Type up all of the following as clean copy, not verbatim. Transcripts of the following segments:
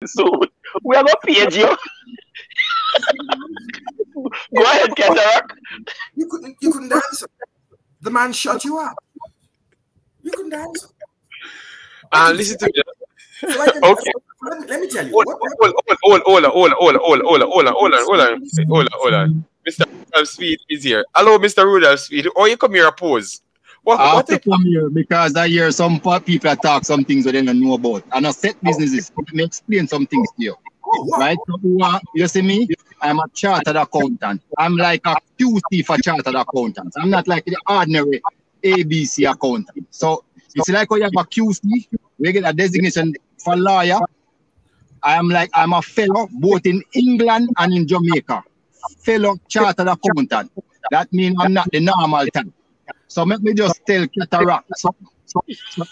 soon. We are going to page you. Go ahead, Katarock. You couldn't answer. The man shut you up. You couldn't answer. Listen to me. So Okay. Let me tell you. Hold on. Mr. Rudolph Speid is here. Hello, Mr. Rudolph Speid. Or you come here oppose? I have to come here because I hear some people talk some things that they don't know about. And I set businesses. Let me explain some things to you. Right? So, you see me? I'm a chartered accountant. I'm like a QC for chartered accountants. I'm not like the ordinary ABC accountant. So it's like when you have a QC, we get a designation for lawyer. I'm a fellow both in England and in Jamaica. Fellow chartered accountant. That means I'm not the normal type. So let me just tell Katarock. So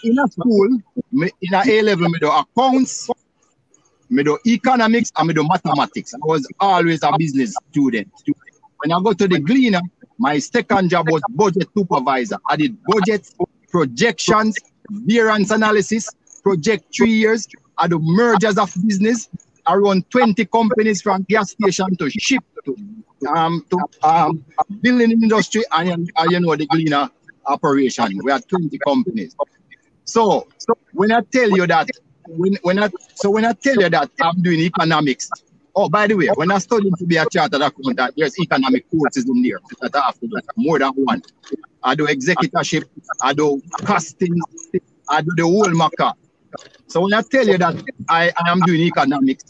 in a school, in a A-level, I do accounts, I do economics, and I do mathematics. I was always a business student. When I go to the Gleaner, my second job was budget supervisor. I did budgets, projections, variance analysis, project 3 years. I do mergers of business. I run 20 companies from gas station to ship to building industry and you know the Gleaner operation. We have 20 companies. So when I tell you that when I tell you that I'm doing economics. Oh, by the way, when I studied to be a chartered accountant, there's economic courses in there that I have to do, more than one. I do executorship, I do costing, I do the whole maca. So when I tell you that I am doing economics,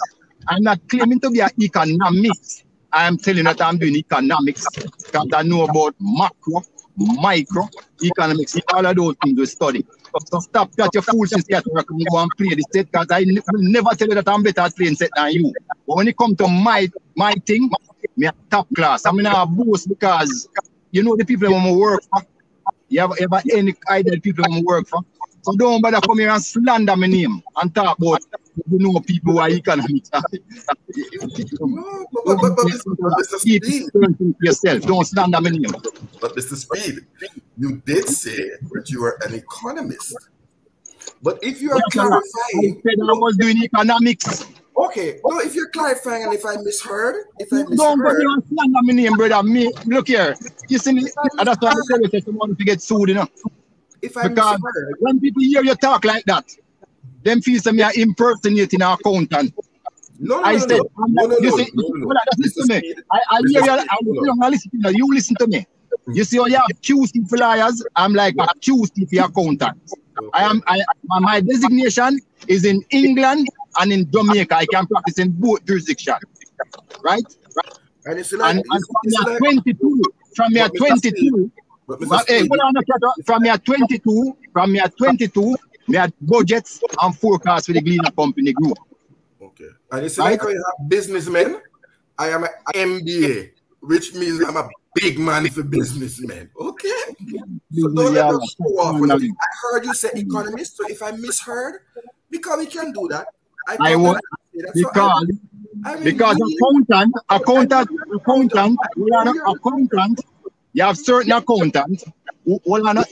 I'm not claiming to be an economist. I am telling you that I'm doing economics because I know about macro, micro, economics, all of those things we study. So stop that your foolishness and go and play the set because I will never tell you that I'm better at playing set than you. But when it comes to my thing, me a top class. I'm in a boost because you know the people who I work for. You have ever any idea the people who I work for? So don't bother come here and slander my name and talk about you know people who are economics. No, but Mr. Speid, yourself. Don't slander my name. But Mr. Speid, you did say that you are an economist. But if you are clarifying, I said I was doing economics. Okay, no, if you're clarifying and if I misheard, don't go there and slander my name, brother. Me, look here. You see me, and that's why I tell you that someone to get sued, you know. Because when people hear you talk like that, them feel some are impersonating an accountant. Listen to me. I hear you. You listen to me. You see, how you have QC for lawyers. I'm like a QC for accountants. My designation is in England and in Jamaica. I can practice in both jurisdictions, right? And it's like, from 22. From your 22. From your 22, we had budgets and forecasts for the Gleaner Company Group. Okay. And it's like when you have businessmen, I am an MBA, which means I'm a big man for businessmen. Okay? So don't let us show off. I heard you say economist, so if I misheard, because we can do that. Because accountant, you have certain accountants. You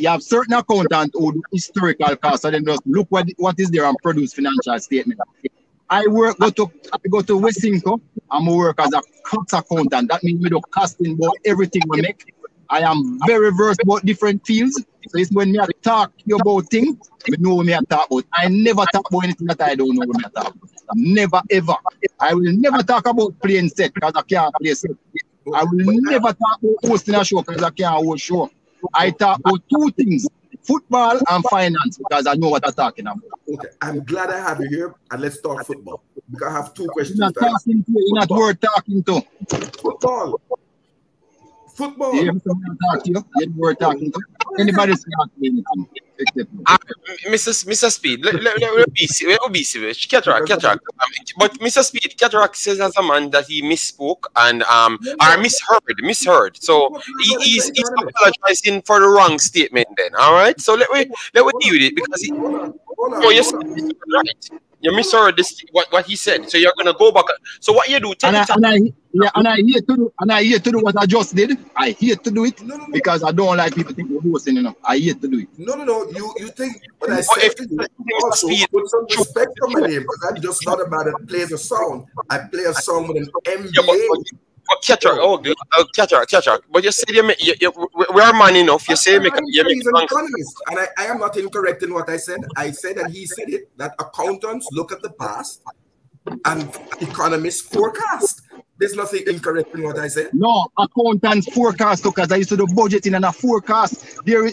have certain accountants who do historical costs, and then just look what is there and produce financial statement. I go to Westinco, and I work as a cost accountant. That means we do costing about everything we make. I am very versed about different fields. So it's when I talk about things, we know what I talk about. I never talk about anything that I don't know what I talk about. Never ever. I will never talk about playing set because I can't play set. I will never talk about hosting a show because I can't host a show. I talk about two things, football and finance, because I know what I'm talking about. Okay, I'm glad I have you here, and let's talk football. Because I have two questions. You're not worth talking to. Football. Yeah, you're worth talking to. Anybody's not doing anything. Mr. Speid, let me see. Katarock. But Mr. Speid, Katarock says as a man that he misspoke and or misheard. So he's apologizing for the wrong statement then. All right. So let me deal with it because right. You misheard this what he said. So you're gonna go back. So what you do? Yeah, and I hate to do what I just did. I hate to do it because I don't like people think we're hosting, you know. I hate to do it. No. You think what I said to you also put some respect on my name because I'm just not about it plays a song. I play a song with an MBA. Katarock. But you say we are man enough. You say he's an economist, and I am not incorrect in what I said. I said and he said it that accountants look at the past and economists forecast. There's nothing incorrect in what I said. No, accountants forecast because I used to do budgeting and a forecast. You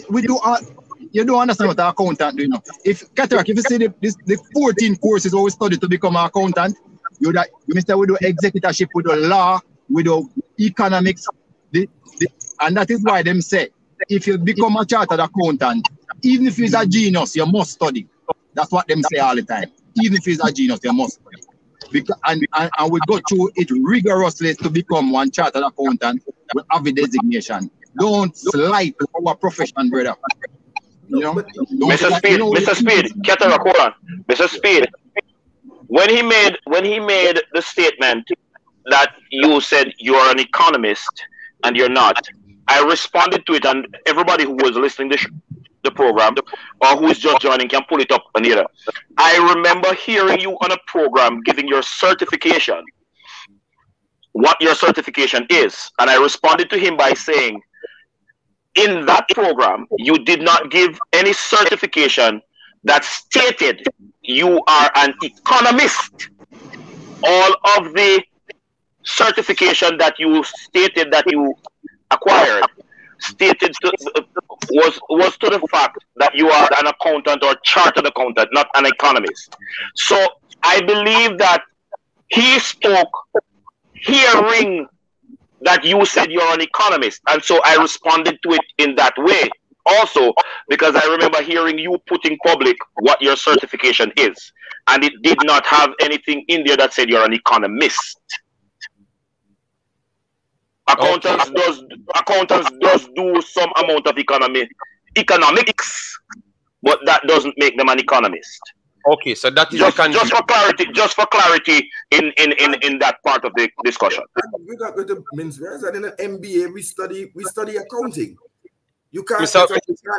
don't understand what an accountant do, you know. If Katarock, if you see the 14 courses we study to become an accountant, you mister we do executorship, we do law, we do economics, and that is why them say if you become a chartered accountant, even if he's a genius, you must study. That's what them say all the time. Even if he's a genius, you must study. Because, and we go through it rigorously to become one chartered accountant with every designation. Don't slight our profession, brother. You know? Mr. Speid, Katarock, hold on. Mr. Speid, when he made the statement that you said you're an economist and you're not, I responded to it, and everybody who was listening to the program or who is just joining can pull it up and hear it. I remember hearing you on a program giving your certification, what your certification is, and I responded to him by saying, in that program, you did not give any certification that stated you are an economist. All of the certification that you stated that you acquired stated was to the fact that you are an accountant or chartered accountant, not an economist. So I believe that he spoke hearing that you said you're an economist, and so I responded to it in that way also, because I remember hearing you put in public what your certification is, and it did not have anything in there that said you're an economist. Accountants does do some amount of economics, but that doesn't make them an economist. Okay, so that is just for clarity in that part of the discussion. We got with the ministers, and in an MBA we study accounting. You can't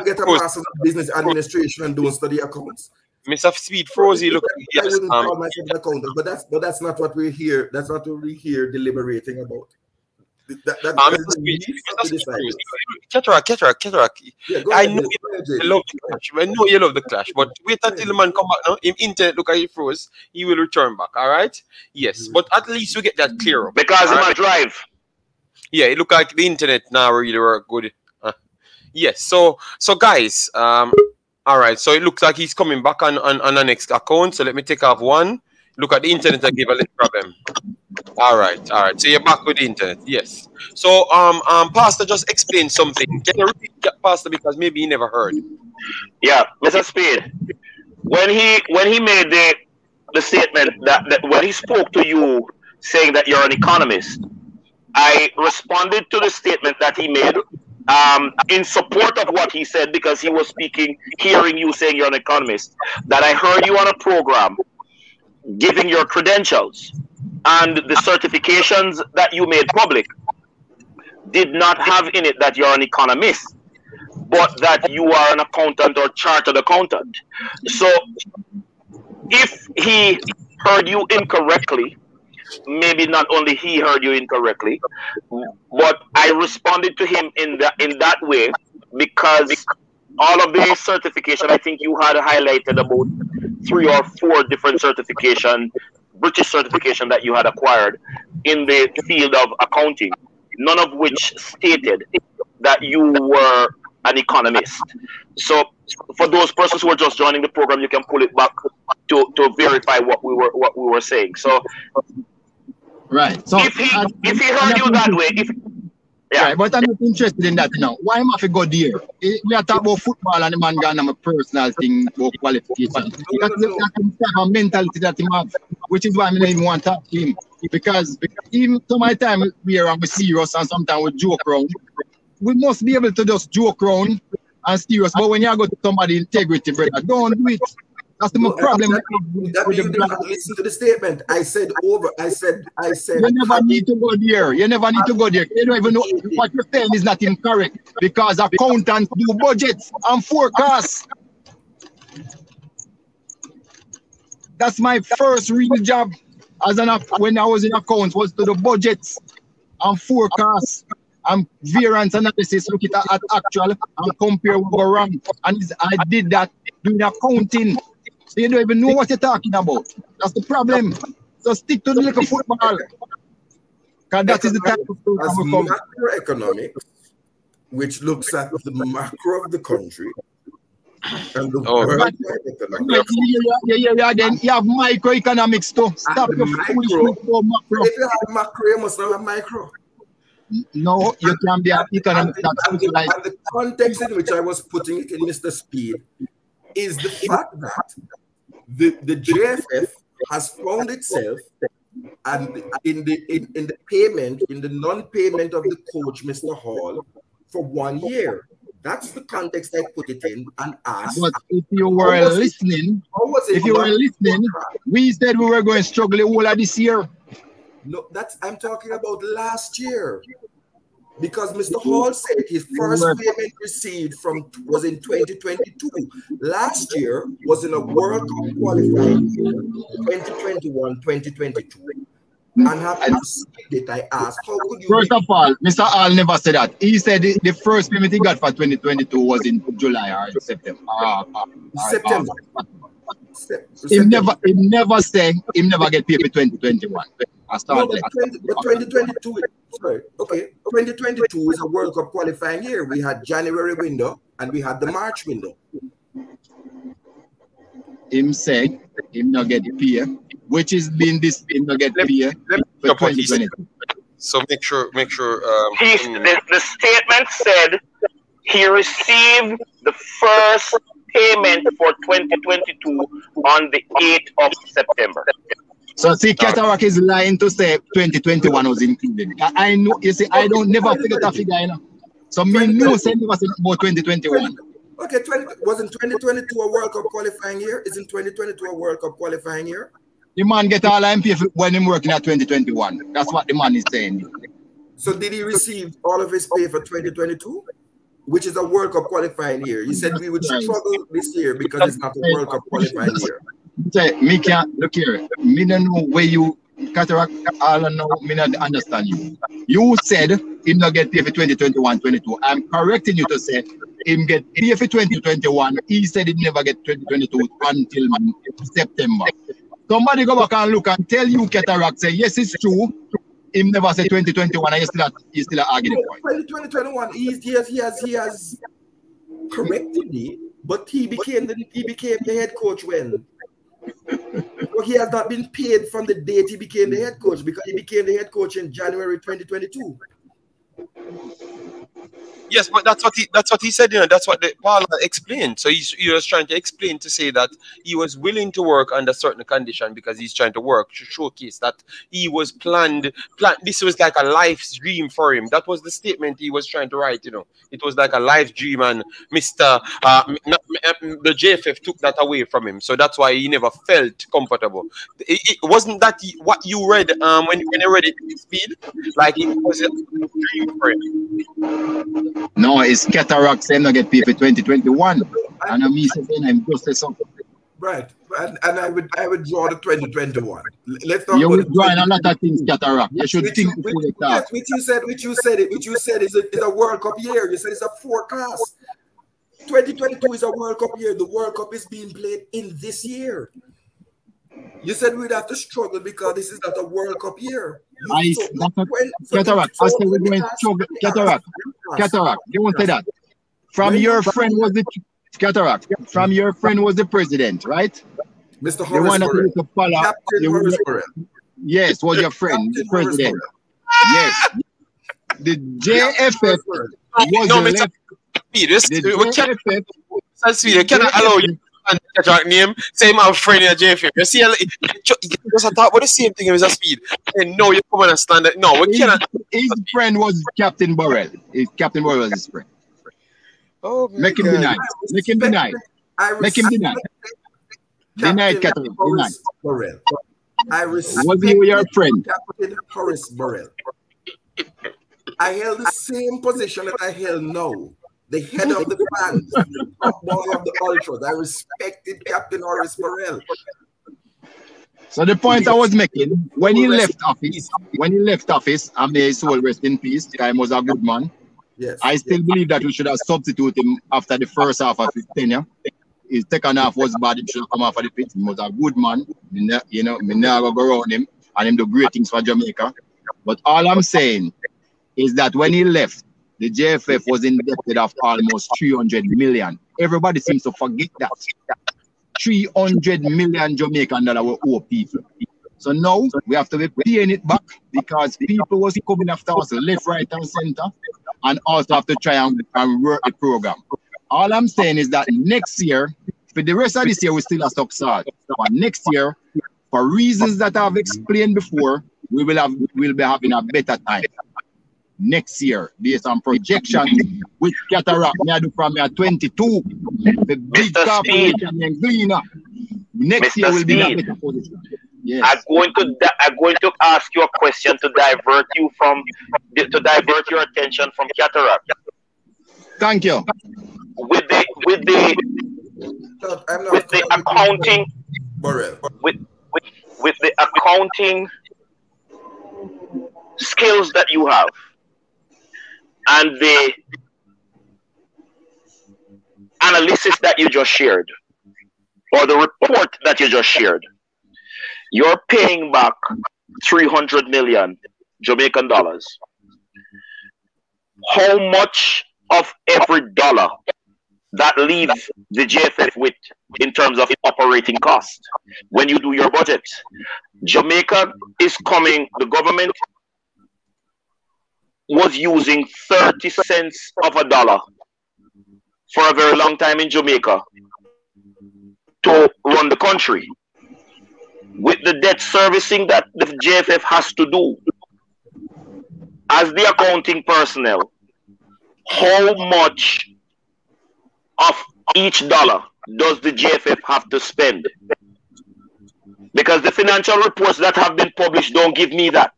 get a master's of business administration and don't study accounts. Mr. Speid Frozy, look, I wouldn't call myself an accountant, but that's not what we're here. That's not what we're here deliberating about. Katarock. I know you love the clash. I know you love the clash, but wait until the man come back now. If internet look at it froze, he will return back. All right? Yes, but at least we get that clear up. Because of my drive. Yeah, it look like the internet now really work good. Yes, so guys, all right. So it looks like he's coming back on the next account. So let me take off one. Look at the internet and give a little problem. All right. So you're back with the internet, yes. So Pastor just explained something. Can you repeat that, Pastor, because maybe he never heard. Yeah, Mr. Speid, when he made the statement that when he spoke to you saying that you're an economist, I responded to the statement that he made in support of what he said, because he was speaking, hearing you saying you're an economist, that I heard you on a program giving your credentials, and the certifications that you made public did not have in it that you're an economist, but that you are an accountant or chartered accountant. So if he heard you incorrectly, maybe not only he heard you incorrectly, but I responded to him in that way, because all of the certification, I think you had highlighted about 3 or 4 different certification, British certification that you had acquired in the field of accounting, none of which stated that you were an economist. So for those persons who are just joining the program, you can pull it back to verify what we were saying. So right. So if he heard you that way, yeah. Right, but I'm not interested in that now. Why am I to go there? We are talking about football and the man got a personal thing about qualification. That's a mentality that he have, which is why I don't even want to talk to him. Because even to my time we are serious and sometimes we joke around, we must be able to just joke around and serious. But when you go to somebody integrity, brother, don't do it. That's the problem. That you didn't listen to the statement. I said. You never need to go there. You never need to go there. You don't even know what you're saying is not incorrect because accountants do budgets and forecasts. That's my first real job when I was in accounts was to the budgets and forecasts and variance analysis, look at actual and compare what go wrong. And I did that doing accounting. So you don't even know what you're talking about. That's the problem. So stick to the little football. Because that is the type of macroeconomics, which looks at the macro of the country. And then you have microeconomics too. Stop your foolishness for macro. If you have macro, you must not have micro. No, you can be an economic. And the context in which I was putting it in Mr. Speid is the fact that the JFF has found itself and in the payment, in the non-payment of the coach, Mr. Hall, for 1 year. That's the context I put it in and asked. But if you were listening, we said we were going to struggle all of this year. No, I'm talking about last year. Because Mr. Hall said his first payment received was in 2022. Last year was in a World Cup qualifying year, 2021-2022. And having received it, I asked, how could you... First of all, Mr. Hall never said that. He said the first payment he got for 2022 was in July or September. September. He never said he never get paid for 2021. No, but 2022, sorry, okay. 2022 is a World Cup qualifying year. We had January window and we had the March window. Him said him not get paid, which is being this him not get paid for 2022. So make sure. The statement said he received the first payment for 2022 on the 8th of September. So see, Katarock is lying to say 2021 was included. I know, you see, I don't never forget a figure, you know. So me no say never say about 2021. Okay, wasn't 2022 a World Cup qualifying year? Isn't 2022 a World Cup qualifying year? The man get all MP when him working at 2021. That's what the man is saying. So did he receive all of his pay for 2022? Which is a World Cup qualifying year. He said we would struggle this year because it's not a World Cup qualifying year. Me can't look here. Me don't know where you Katarock. All I know, me not understand you. You said him not get paid for 2021-22. I'm correcting you to say him get paid for 2021. He said he never get 2022 until September. Somebody go back and look and tell you Katarock say yes, it's true. Him never said 2021. And you still arguing the point. 2021. He has corrected me, but he became the head coach when. So he has not been paid from the date he became the head coach because he became the head coach in January 2022. Yes, but that's what he said. You know, that's what Paul explained. So he was trying to explain to say that he was willing to work under certain condition because he's trying to work to showcase that he was planned. This was like a life dream for him. That was the statement he was trying to write. You know, it was like a life dream, and the JFF took that away from him. So that's why he never felt comfortable. It wasn't that what you read when you read it in Speed, like it was a dream for him. No, it's Katarock saying not get paid for 2021. And I'm saying I'm just saying something. Right. And I would draw the 2021. Let's talk you about would draw a lot of things, Katarock. You should think before you talk. Which you said is a World Cup year. You said it's a forecast. 2022 is a World Cup year. The World Cup is being played in this year. You said we'd have to struggle because this is not a World Cup year. Katarock, I said we're going to struggle. Katarock, you won't say that. From your friend was the Katarock. From your friend was the president, right? Mr. Horace. Yes, was your friend, the president. Yes. The JFF was the Speed, can I allow you Katarock name? Say my friend in JFF. You see, just talk about the same thing as a Speed. And no, you come on and stand there. No, we cannot. His friend was Captain Burrell. Captain Burrell was his friend. Oh, make him deny. Make him deny. Make him deny. Denied Captain Katarock. Horace Burrell. I respect Was he your friend? Captain Horace Burrell. I held the same position that I held now. The head of the fans, the top boy of the ultras. I respected Captain Horace Burrell. So the point I was making, when he left office, and may his soul rest in peace, because he was a good man. Yes. I still believe that we should have substituted him after the first half of his tenure. His second half was bad. He should have come off of the pitch. He was a good man. You know, me never go around him and him do great things for Jamaica. But all I'm saying is that when he left, the JFF was indebted of almost 300 million. Everybody seems to forget that. 300 million Jamaican dollars were owe people. So now we have to be paying it back because people was coming after us left, right, and center, and also have to try and work the program. All I'm saying is that next year, for the rest of this year, we still have stock salt. But next year, for reasons that I've explained before, we'll be having a better time. Next year, based on projections, with Katarock, I do from 22, the big corporation and cleaner. Next year will be in a better position. Yes. I'm going to ask you a question to divert your attention from Katarock. Thank you. With the accounting, with the accounting skills that you have, and the analysis that you just shared, or the report that you just shared, you're paying back 300 million Jamaican dollars. How much of every dollar that leaves the JFF with in terms of operating cost when you do your budget? Jamaica is coming, the government was using 30 cents of a dollar for a very long time in Jamaica to run the country. With the debt servicing that the JFF has to do, as the accounting personnel, how much of each dollar does the JFF have to spend? Because the financial reports that have been published don't give me that.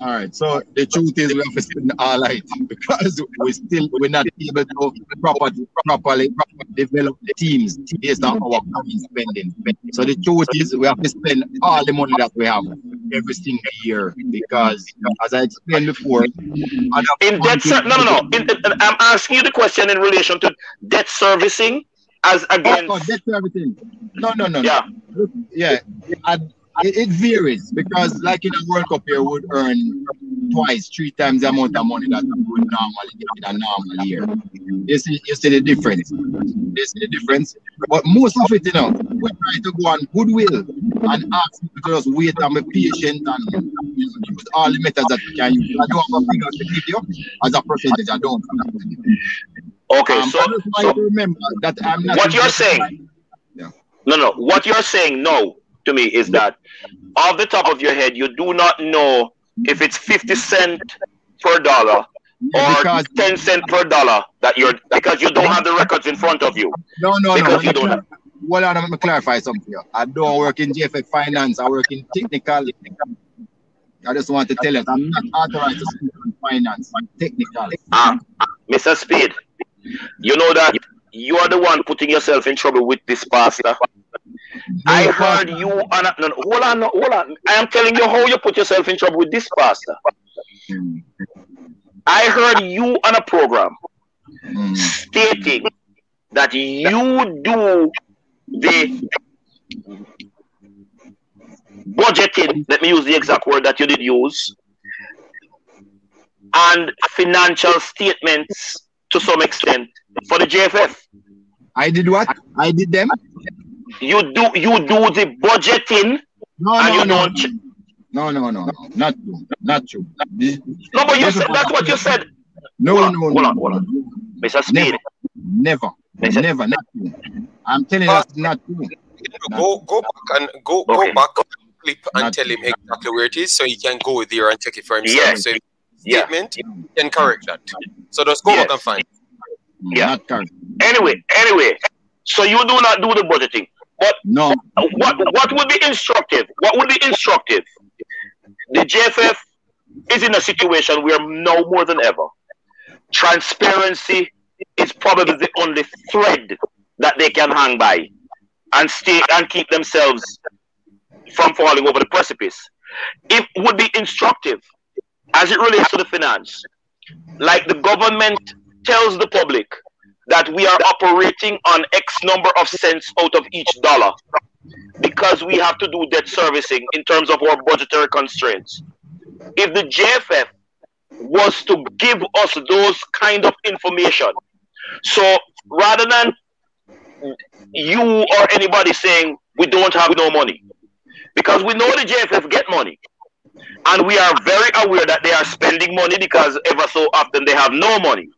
All right, so the truth is we have to spend all right because we're not able to properly develop the teams based on our current spending. So the truth is we have to spend all the money that we have every single year because, as I explained before, I'm asking you the question in relation to debt servicing as against debt servicing. No. Yeah. It varies because, like in a World Cup year, we would earn twice, 3 times the amount of money that we would normally get in a normal year. You see the difference. But most of it, we try to go on goodwill and ask people to just wait and be patient and use all the methods that we can use. I don't have a figure to give you as a percentage. I don't. Okay, so remember that I'm not. What you're saying? Yeah. No. What you're saying now to me is that off the top of your head, you do not know if it's 50 cents per dollar or 10 cents per dollar because you don't have the records in front of you. No. You don't have. Well, I'm going to clarify something here. I don't work in JFF finance. I work in technical. I just want to tell you, I'm not authorized to speak on finance. I'm technical. Mr. Speid, you know that you are the one putting yourself in trouble with this pastor. I heard you on hold on. I am telling you how you put yourself in trouble with this pastor. I heard you on a program stating that you do the budgeting, let me use the exact word that you did use, and financial statements to some extent for the JFF. I did what? I did them? You do the budgeting. No, not true. No, but you said that's what you said. No. Hold on. Mr. Speid. Never. Not true. I'm telling you that's not true. Go back clip and tell him exactly where it is so he can go there and check it for himself. Yeah. So if statement, you can correct that. So just go back and find it. Yeah. Anyway, so you do not do the budgeting. But no. What would be instructive? What would be instructive? The JFF is in a situation where now more than ever, transparency is probably the only thread that they can hang by and stay and keep themselves from falling over the precipice. It would be instructive as it relates to the finance. Like the government tells the public that we are operating on X number of cents out of each dollar because we have to do debt servicing in terms of our budgetary constraints. If the JFF was to give us those kind of information, so rather than you or anybody saying we don't have no money, because we know the JFF get money, and we are very aware that they are spending money because ever so often they have no money.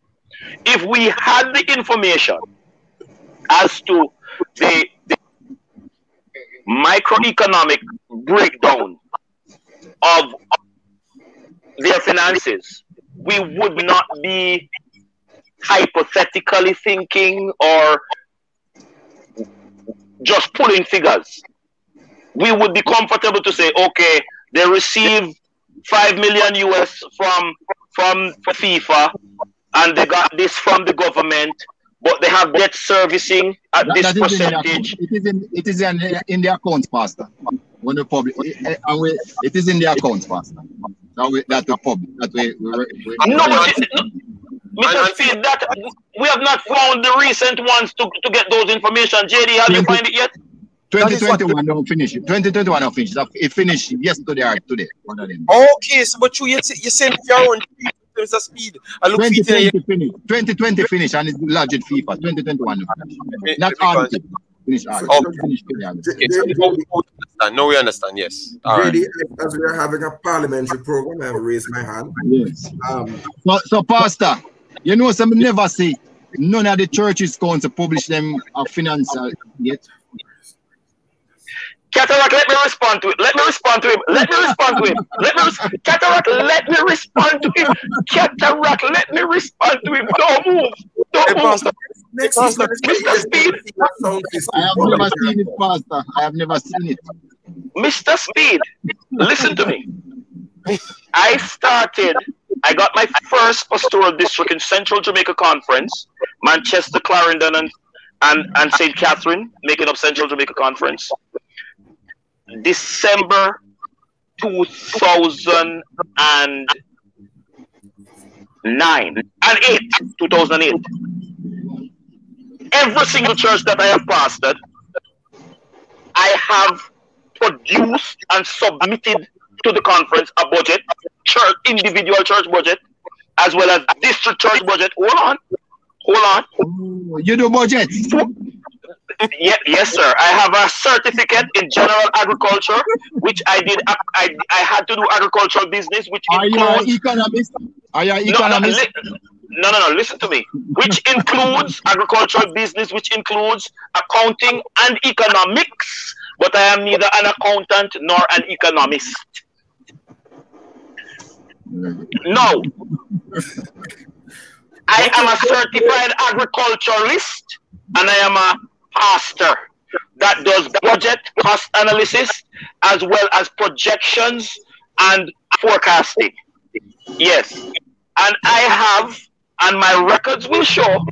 If we had the information as to the microeconomic breakdown of their finances, we would not be hypothetically thinking or just pulling figures. We would be comfortable to say, okay, they receive 5 million US from FIFA, and they got this from the government, but they have debt servicing at this percentage. It is in the accounts, Pastor. When the public, it is in the accounts, Pastor. That the public. That Mr. Speid, that we have not found the recent ones to get those information. JD, have you find it yet? 2021 don't finish it. 2021 don't finish. It finished yesterday or today. Okay, so but you sent your own Mr. Speid. 2020 finish and it's large in FIFA. 2021 not all. No, we understand. Yes. Really, as we are having a parliamentary program, I have raised my hand. Yes. So Pastor, you know, some never say none of the churches going to publish them financial yet. Katarock, let me respond to it. Let me respond to him. Katarock, let me respond to him. Katarock, let me respond to him. Don't move. Mr. Speid. I have never seen it, Pastor. I have never seen it. Mr. Speid, listen to me. I got my first pastoral district in Central Jamaica Conference, Manchester, Clarendon, and St. Catherine, making up Central Jamaica Conference. December 2008. Every single church that I have pastored, I have produced and submitted to the conference a budget, individual church budget, as well as district church budget. Hold on. You do budget? Yes, sir. I have a certificate in general agriculture, which I did. I had to do agricultural business, which includes. Are you economist? No. Listen to me. Which includes agricultural business, which includes accounting and economics. But I am neither an accountant nor an economist. No. I am a certified agriculturalist, and I am a pastor that does budget, cost analysis, as well as projections and forecasting. Yes. And I have, and my records will show,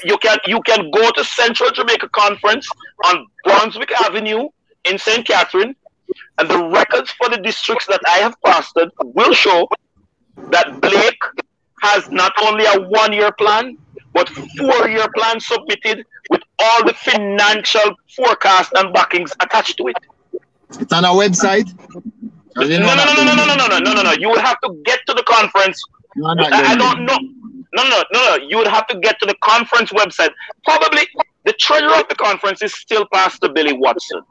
you can go to Central Jamaica Conference on Brunswick Avenue in St. Catherine, and the records for the districts that I have pastored will show that Blake has not only a 1-year plan, but 4-year plan submitted with all the financial forecast and backings attached to it. It's on our website. No. You will have to get to the conference. I don't know. No. You would have to get to the conference website. Probably the treasurer of the conference is still Pastor Billy Watson.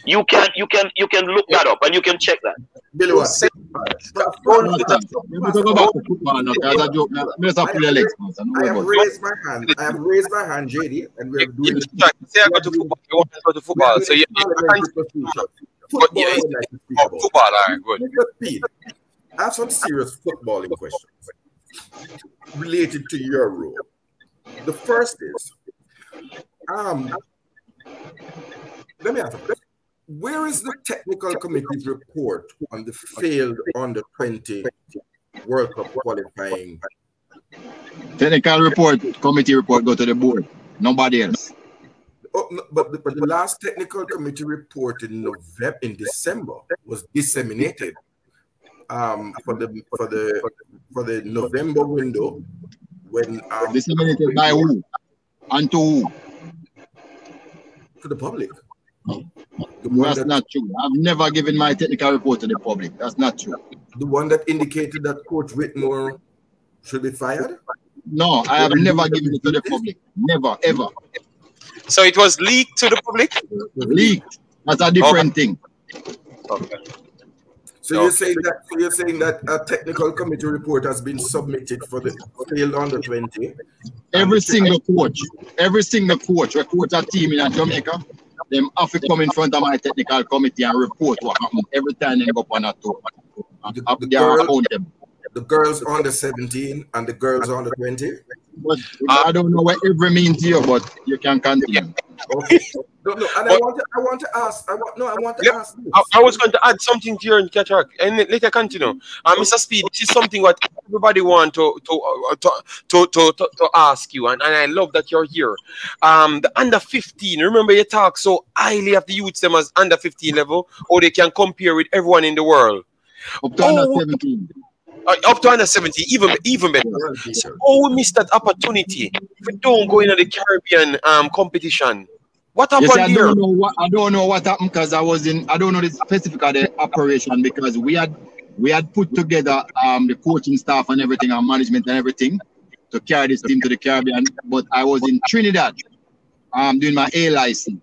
You can look that up and you can check that. Billy Watson. I have raised my hand, JD, and we're doing football. So football, all right, good. I have some serious footballing questions related to your role. The first is, let me ask you. Where is the technical committee's report on the failed under-20 World Cup qualifying? Technical report, committee report, go to the board. Nobody else. Oh, no, but the last technical committee report in December was disseminated for the November window. When disseminated by who and to who? To the public. That's not true. I've never given my technical report to the public. That's not true. The one that indicated that Coach Whitmore should be fired? No, I have never given it to the public. Never, ever. So it was leaked to the public? Leaked. That's a different thing. Okay. So you're saying that a technical committee report has been submitted for the failed under-20? Every single coach recruit a team in Jamaica, them have to come in front of my technical committee and report what happened every time they go up on a tour. The girls under 17 and the girls under 20. But I don't know what every means here, but you can continue. Okay. No, and I want to ask. I was going to add something to your Katarock, and let you continue. Mr. Speid, this is something what everybody want to ask you, and I love that you're here. The under 15. Remember, you talk so highly of the youths them as under 15 level, or they can compare with everyone in the world. Up to under 17. Up to under 70, even better. So, we missed that opportunity. If we don't go into the Caribbean competition, what happened here? I don't know what happened because I don't know the specific of the operation because we had put together the coaching staff and everything, and management and everything to carry this team to the Caribbean. But I was in Trinidad doing my A license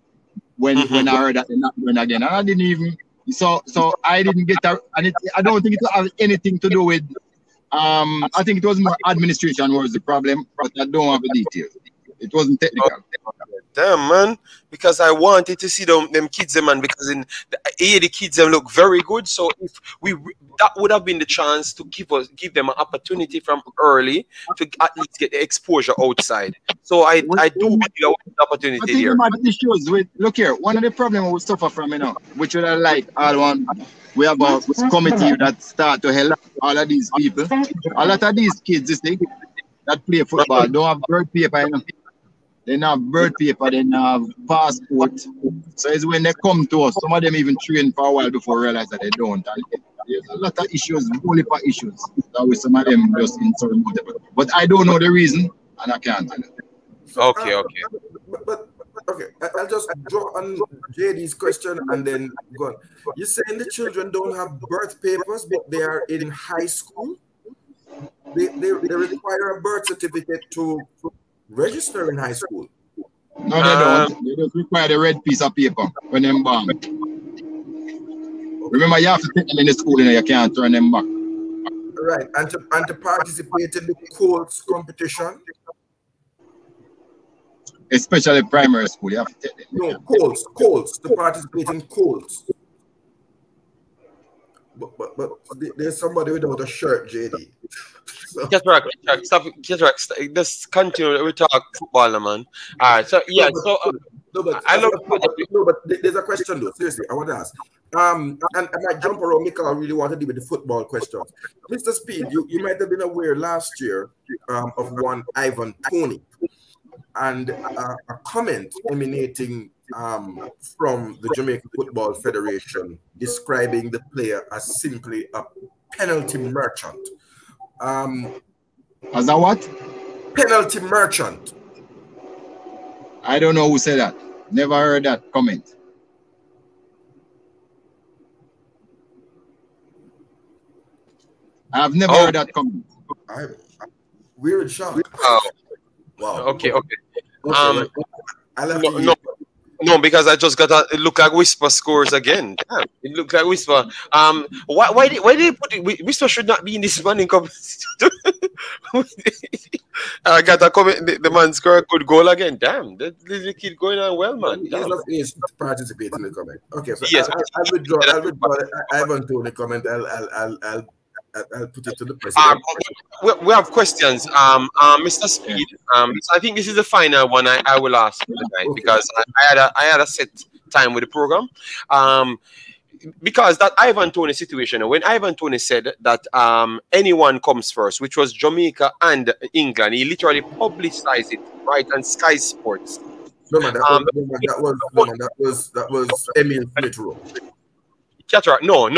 when I heard that they're not going again, and I didn't even. So I didn't get that, and I don't think it has anything to do with. I think it was more administration was the problem, but I don't have the details. It wasn't technical. Damn, man, because I wanted to see them kids, man, because in the kids them look very good. So if that would have been the chance to give them an opportunity from early to at least get the exposure outside. So I do believe the opportunity here. Look here, one of the problems we suffer from, which would I like we have a committee that start to help all of these people. A lot of these kids, that play football don't have birth paper. They don't have birth paper, they don't have passport. So it's when they come to us, some of them even train for a while before realize that they don't. And there's a lot of issues, only for issues. That with some of them just insurmountable. But I don't know the reason, and I can't tell you. Okay. Okay, I'll just draw on JD's question and then go on. You're saying the children don't have birth papers, but they are in high school? They require a birth certificate to register in high school? No, they don't. They just require the red piece of paper when they're born. Remember, you have to take them in the school and you can't turn them back. Right, and to participate in the Colts competition? Especially primary school, you have to take them. No, Colts, to participate in Colts. But there's somebody without a shirt, JD. So. Katarock, just continue. We talk football, man. All right, so yeah, but there's a question though. Seriously, I want to ask. And I might jump around because I really want to deal with the football questions. Mr. Speid, you might have been aware last year of one Ivan Toney and a comment emanating from the Jamaica Football Federation describing the player as simply a penalty merchant. As a what? Penalty merchant. I don't know who said that. Never heard that comment. I've never heard that comment. Weird shock. Wow. Okay. I No, because I just got it look like Whisper scores again. Damn, it looked like Whisper. Why did they put it? Whisper should not be in this running competition. I got a comment. The man scored a good goal again. Damn, the kid going on well, man. He's participating in the comment. Okay, so yes, I'll withdraw. I haven't told the comment. I'll put it to the president. We have questions. Mr. Speid. So I think this is the final one I will ask for tonight because I had a set time with the program. Because that Ivan Toney situation, when Ivan Toney said that anyone comes first, which was Jamaica and England, he literally publicized it right on Sky Sports. That was Emil Smith-Rowe. Katarock, no.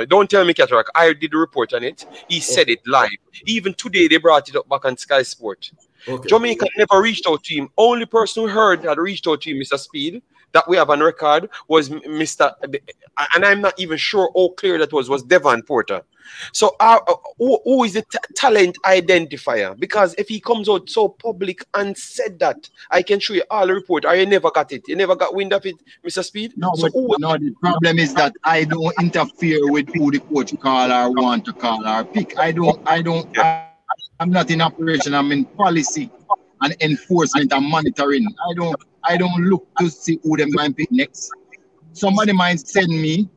Don't tell me Katarock. I did a report on it. He said it live. Even today, they brought it up back on Sky Sport. Okay. Jamaica never reached out to him. Only person who heard that reached out to him, Mr. Speid, that we have on record, was Mr. And I'm not even sure how clear that was Devon Porter. So who is the talent identifier? Because if he comes out so public and said that, I can show you all the report. Or you never got it. You never got wind of it, Mr. Speid? No, so the problem is that I don't interfere with who the coach call or want to call or pick. I'm not in operation. I'm in policy and enforcement and monitoring. I don't look to see who them might pick next. Somebody might send me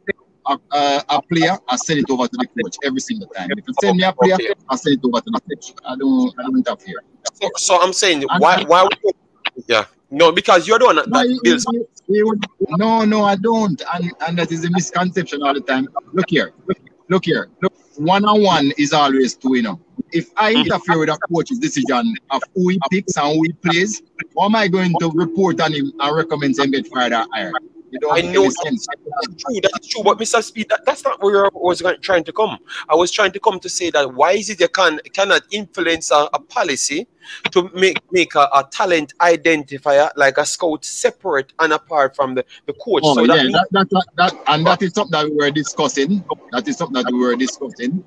a player, I send it over to the coach every single time. If you send me a player, I send it over to the coach. I don't interfere. So I'm saying why yeah. No, because you're the one that builds. No, I don't. And that is a misconception all the time. Look here. One-on-one is always two, you know. If I interfere with a coach's decision of who he picks and who he plays, how am I going to report on him and recommend him get fired or hired? I know that's true, but Mr. Speid, that's not where I was trying to come. I was trying to come to say that why is it you cannot influence a policy to make a talent identifier like a scout separate and apart from the coach? Oh, so that is something that we were discussing.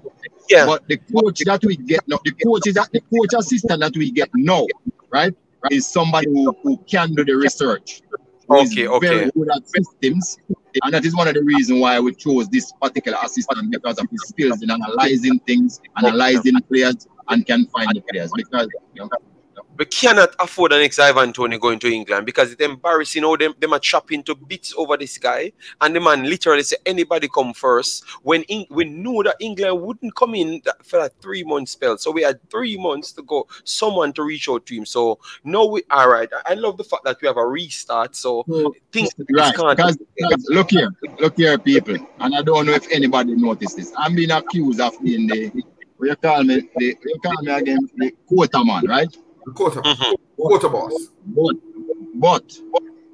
Yeah. But the coach that we get now, the coach assistant that we get now, right, is somebody who can do the research. Okay. Very good at systems, and that is one of the reasons why we chose this particular assistant, because of his skills in analyzing things, analyzing players, and can find the players. Because we cannot afford an ex-Ivan Toney going to England, because it's embarrassing how them are chopping to bits over this guy, and the man literally say anybody come first when we knew that England wouldn't come in for a 3-month spell. So we had 3 months to go, someone to reach out to him. So now we all right. I love the fact that we have a restart. So things right. Because look here, people, and I don't know if anybody noticed this. I'm being accused of being the quota man, right? The quota boss. But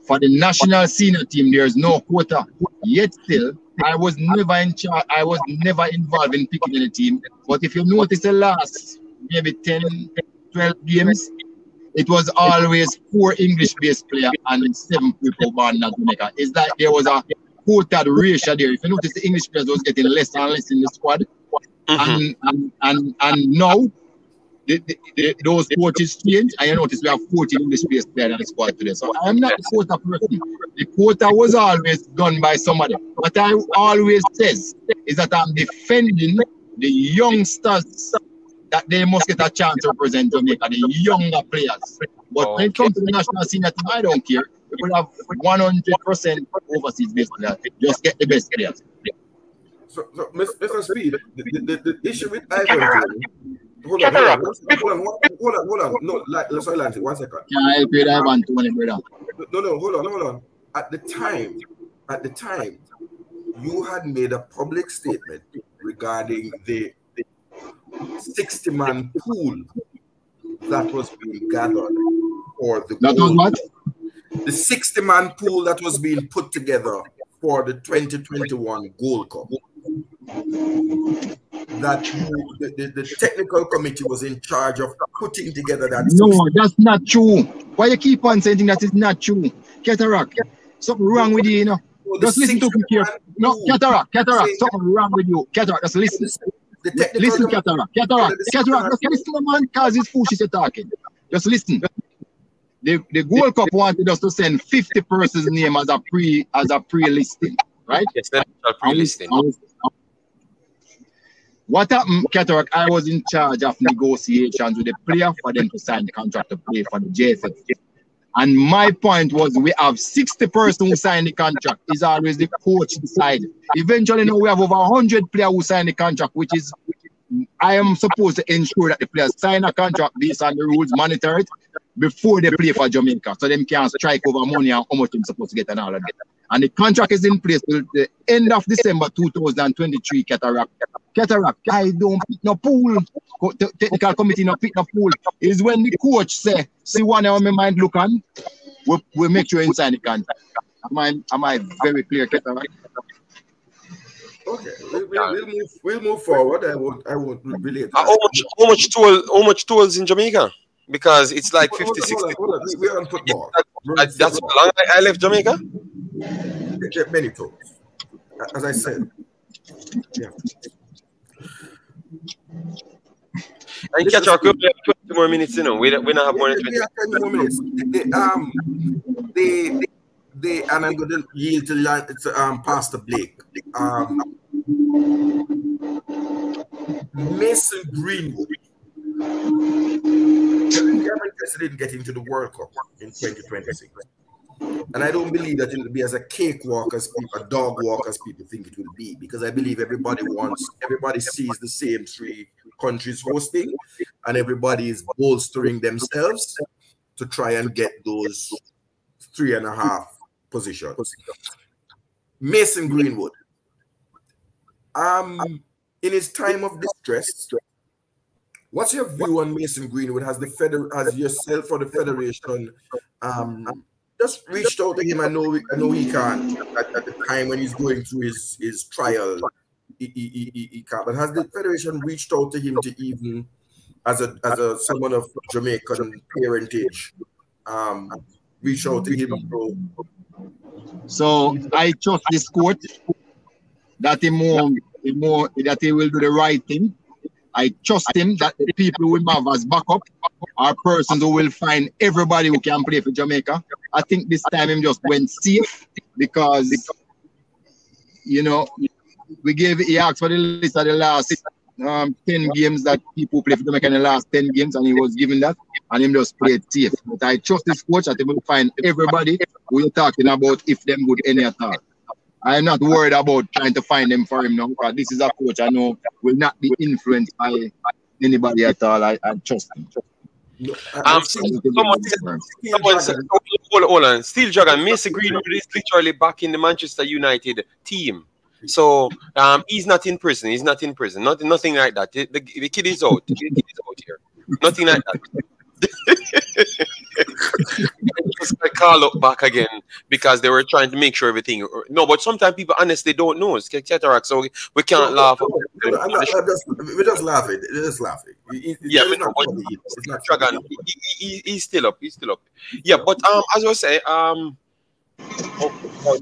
for the national senior team, there's no quota. Yet still, I was never in charge. I was never involved in picking any team. But if you notice the last maybe 10, 12 games, it was always 4 English-based players and 7 people born in Jamaica. It's like there was a quota ratio there. If you notice, the English players was getting less and less in the squad. And now, those coaches change, and you notice we have 14 English-based players in the squad today. So I'm not the quota person. The quota was always done by somebody. What I always says is that I'm defending the youngsters, that they must get a chance to represent Jamaica, the younger players. But when it comes to the national senior team, I don't care. We will have 100% overseas-based players. Just get the best players. So Mr. Speid, the issue with Ivan Toney. Hold on. No, sorry, Lancy, 1 second. Can I help you, Ivan Toney, brother? No, hold on. At the time, you had made a public statement regarding the 60-man pool that was being gathered for the That was what? The 60-man pool that was being put together for the 2021 Gold Cup. That the technical committee was in charge of putting together that. No, that's not true. Why you keep on saying that is not true? Katarock, something wrong with you, you know. Just listen to me here. No, Katarock, something wrong with you. Katarock, just listen. Listen, Katarock, just listen, man, because it's foolish you're talking. Just listen. The Gold Cup wanted us to send 50 persons' name as a pre-listing, right? Yes, that's a pre-listing. What happened, Katarock? I was in charge of negotiations with the player for them to sign the contract to play for the JFF. And my point was, we have 60 persons who sign the contract. It's always the coach decide. Eventually, now we have over 100 players who sign the contract, which is, I am supposed to ensure that the players sign a contract based on the rules, monitor it, before they play for Jamaica. So them can't strike over money and how much they're supposed to get and all of that. And the contract is in place till the end of December 2023, Katarock. Katarock, I don't pick no pool. Technical committee no pick no pool. Is when the coach say, see one how my mind look on, we make sure inside the contract. Am I very clear, Katarock? Okay, we'll move forward. I won't relate. How much tools in Jamaica? Because it's like 50, 60. Hold on. We're on football. That's how long I left Jamaica? Many tools. As I said. Yeah. And Katarock, we have 20 more minutes, you know. We don't have more than 20. We have 20 more minutes. And I'm going to yield to Pastor Blake. Mason Greenwood. We are interested in getting to the World Cup in 2026. And I don't believe that it will be as a cakewalk as people, a dog walk as people think it will be, because I believe everybody sees the same 3 countries hosting, and everybody is bolstering themselves to try and get those 3.5 positions. Mason Greenwood. In his time of distress, what's your view on Mason Greenwood? Has yourself or the federation just reached out to him? I know he can't at the time when he's going through his trial. He can't. But has the federation reached out to him to even as a someone of Jamaican parentage, reach out to him, bro? So I trust this coach that he will do the right thing. I trust him that the people who will have as backup are persons who will find everybody who can play for Jamaica. I think this time him just went safe because, you know, he asked for the list of the last 10 games that people play for Jamaica in the last 10 games, and he was given that, and him just played safe. But I trust this coach that he will find everybody who you're talking about, if them good any at all. I'm not worried about trying to find them for him now, because this is a coach I know will not be influenced by anybody at all. I trust him. Someone said, hold on. Steel Dragon, Mason Greenwood is literally back in the Manchester United team. So he's not in prison. He's not in prison. Nothing like that. The kid is out. The kid is out here. Nothing like that. Just like call up back again because they were trying to make sure everything. No, but sometimes people honestly don't know. It's Katarock, so we can't laugh. We're just laughing. We're just laughing. Yeah, it's not Dragon. He's still up. He's still up. Yeah, but as I say, oh,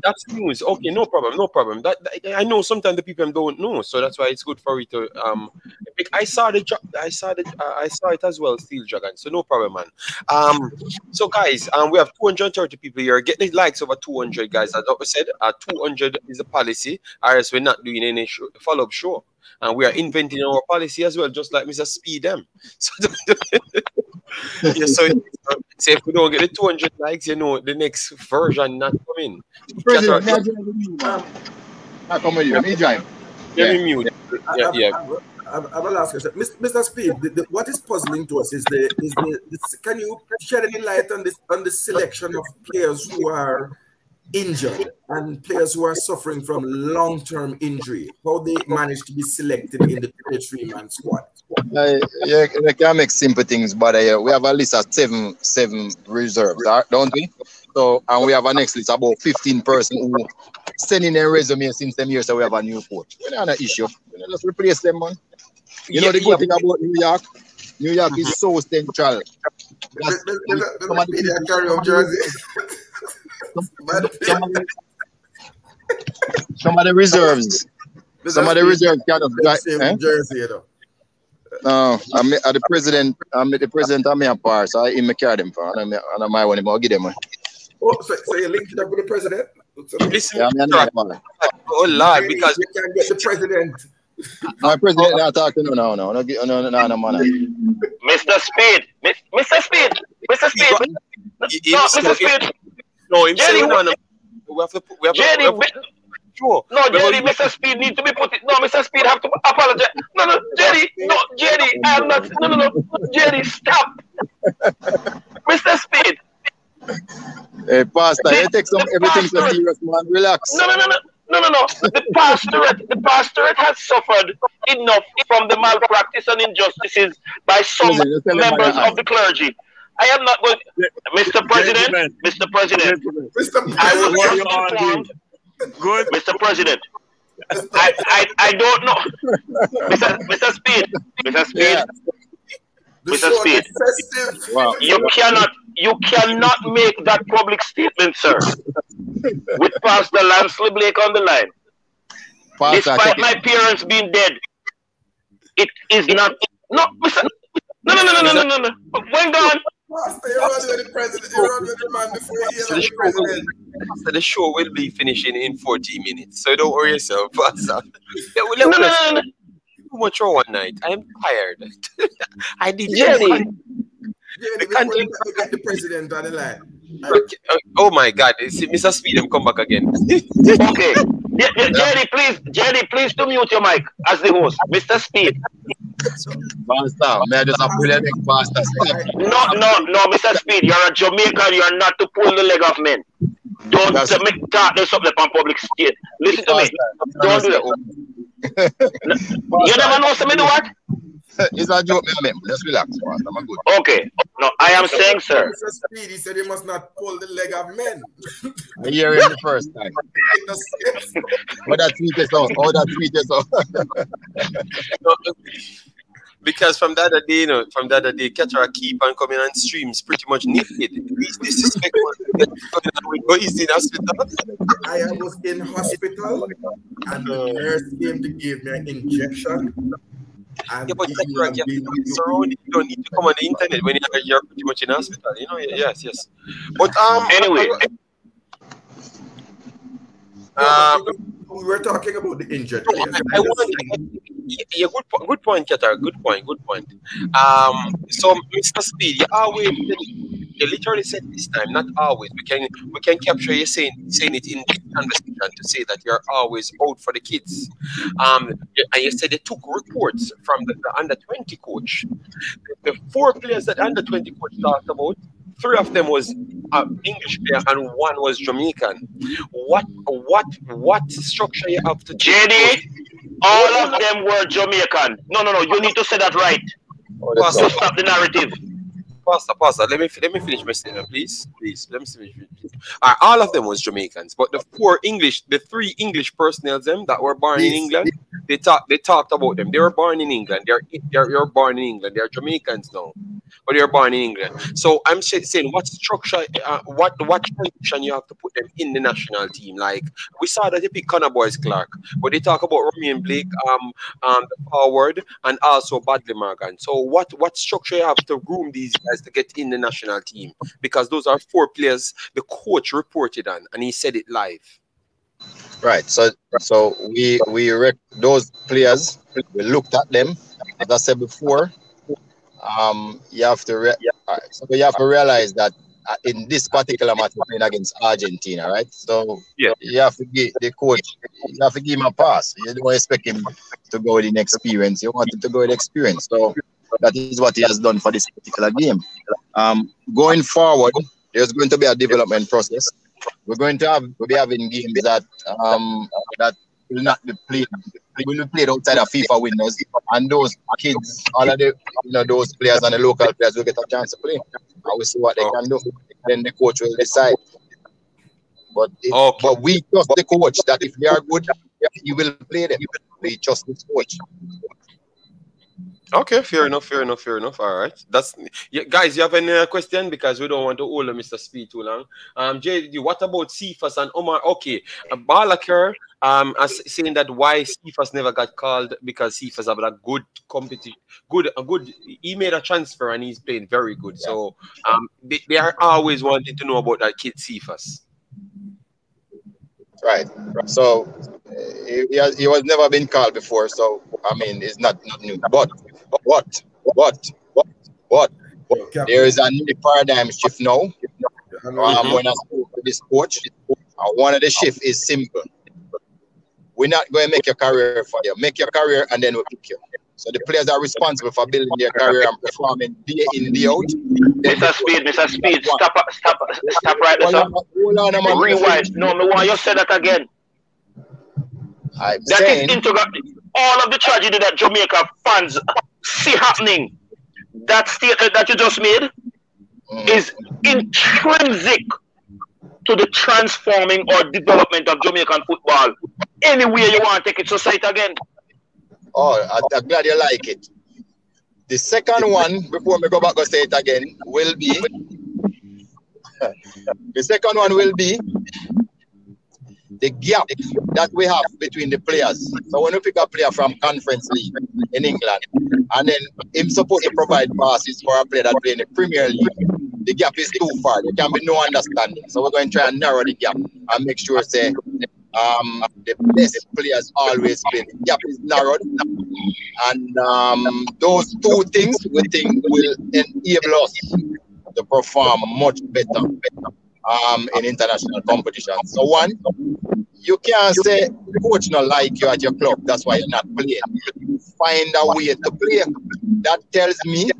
that's news. Okay, no problem, no problem. That I know sometimes the people don't know, so that's why it's good for you to I saw it as well, Steel Dragon. So no problem, man. So guys, we have 230 people here. Get the likes over 200, guys. As I said, 200 is a policy, or else we're not doing any follow-up show. And we are inventing our policy as well, just like Mr. Speid them. So, yeah, so if we don't get the 200 likes, you know, the next version not coming. President, I come with you. Me drive. Let me mute. Yeah. I will ask you, Mr. Speid. What is puzzling to us is can you shed any light on the selection of players who are injured and players who are suffering from long-term injury? How they manage to be selected in the 23-man squad? Yeah, we can make simple things, but we have a list of seven reserves, don't we? So, and we have a next list about 15 persons who send in their resume since them years, so we have a new coach. We don't have an issue. Just replace them, man. You know the good thing about New York? New York is so central. Some of the reserves. Some of the reserves kind of Jersey, you know. No, I'm the president of my part, so I carry them for and I might want to give them. Oh, so you linked it up with the president? Listen, oh Lord, because you can get the president. My president not talking no, man. Mr. Speid. Mr. Speid. No, him Jerry, saying no. We have to sure. No, Jerry, Mr. Speid need to be put it. No, Mr. Speid have to apologize. No, Jerry. No, Jerry, I am not. No. Jerry, stop. Mr. Speid. Hey, Pastor, you take everything so serious, man. Relax. No. The pastorate has suffered enough from the malpractice and injustices by some members of the clergy. I am not going, Mr. President. I was just informed. Good. Mr. President. I don't know. Mr. Speid. Wow. You cannot make that public statement, sir. With Pastor Lansley Blake on the line. Pastor, despite my parents being dead, it is not. No, Mr. No. When gone. Pastor, you're running with the president. You're running with the man before you hear the president. The show will be finishing in 40 minutes, so don't worry yourself, Pastor. No. Too much for one night. I'm tired. I did Jenny. The president on the line. Oh my God! Mr. Speid, come back again. Okay. Jerry, please to mute your mic as the host. Mr. Speid. Pastor, may I just apologize, Pastor? No, Mr. Speid, you're a Jamaican. You're not to pull the leg of men. Don't talk this up on public stage. Listen to me. Don't do that. You never know somebody do what? It's a joke, man. Just relax, Pastor. I'm good. Okay. No, I am saying, sir. Mr. Speid, he said he must not pull the leg of men. I hear it the first time. But that tweet is out. Oh, that tweet is out. Because from the other day, Katarock keep on coming on streams pretty much naked. He's disrespectful. He's in hospital. I was in hospital and the nurse came to give me an injection. And but Katarock, you don't need to come on the internet when you're pretty much in hospital. You know, yes. But anyway. We were talking about the injured. Good point, Katarock. Good point. So, Mr. Speid, you literally said this time, not always. We can capture you saying it in this conversation to say that you're always out for the kids. And you said they took reports from the under-20 coach. The 4 players that under-20 coach talked about, 3 of them was English player and 1 was Jamaican. What structure you have to JD, all of them were Jamaican. No, you need to say that right. So stop the narrative. Pastor, let me finish my statement, please. Let me finish. All of them was Jamaicans, but the 3 English personnel that were born in England, they talked about them. They were born in England. They're born in England. They're Jamaicans now, but they're born in England. So I'm saying, what structure, what transition you have to put them in the national team? Like we saw that they pick Connor Boys Clark, but they talk about Ramian Blake, the forward, and also Badley Morgan. So what structure you have to groom these guys to get in the national team? Because those are 4 players the coach reported on, and he said it live. Right. So we those players. We looked at them. As I said before, you have to realize that in this particular match we're playing against Argentina, right? So you have to give the coach. You have to give him a pass. You don't expect him to go with inexperience. You want him to go with experience. So that is what he has done for this particular game. Going forward, there's going to be a development process. We'll be having games that will not be played. Will be played outside of FIFA windows, and those kids, all of the those players and the local players will get a chance to play. I will see what they can do. Then the coach will decide. But we trust the coach that if they are good, he will play them. We trust this coach. Okay, fair enough. All right. Guys, you have any question? Because we don't want to hold Mr. Speid too long. JD, what about Cephas and Omar? Okay, Balaker saying that why Cephas never got called, because Cephas have a good competition. He made a transfer and he's playing very good. Yeah. So they are always wanting to know about that kid Cephas. Right. So he was never been called before. So I mean, it's not new. But there is a new paradigm shift now. When I spoke to this coach, one of the shifts is simple. We're not going to make your career for you. Make your career and then we'll pick you. So the players are responsible for building their career and performing day in, day out. Mr. Speed, stop right there, sir. Hold on, man. Rewind. No, I want you to say that again. I'm that saying, is integral. All of the tragedy that Jamaica fans see happening, that statement that you just made is intrinsic to the transforming or development of Jamaican football. Anywhere you want to take it, so say it again. Oh, I'm glad you like it. The second one, before we go back and say it again, will be the second one will be the gap that we have between the players. So when you pick a player from Conference League in England, and then him supposed to provide passes for a player that play in the Premier League, the gap is too far. There can be no understanding. So we're going to try and narrow the gap and make sure say the best players always play. The gap is narrowed, and those two things we think will enable us to perform much better in international competition. So one, you can't say the coach not like you at your club, that's why you're not playing. Find a way to play. That tells me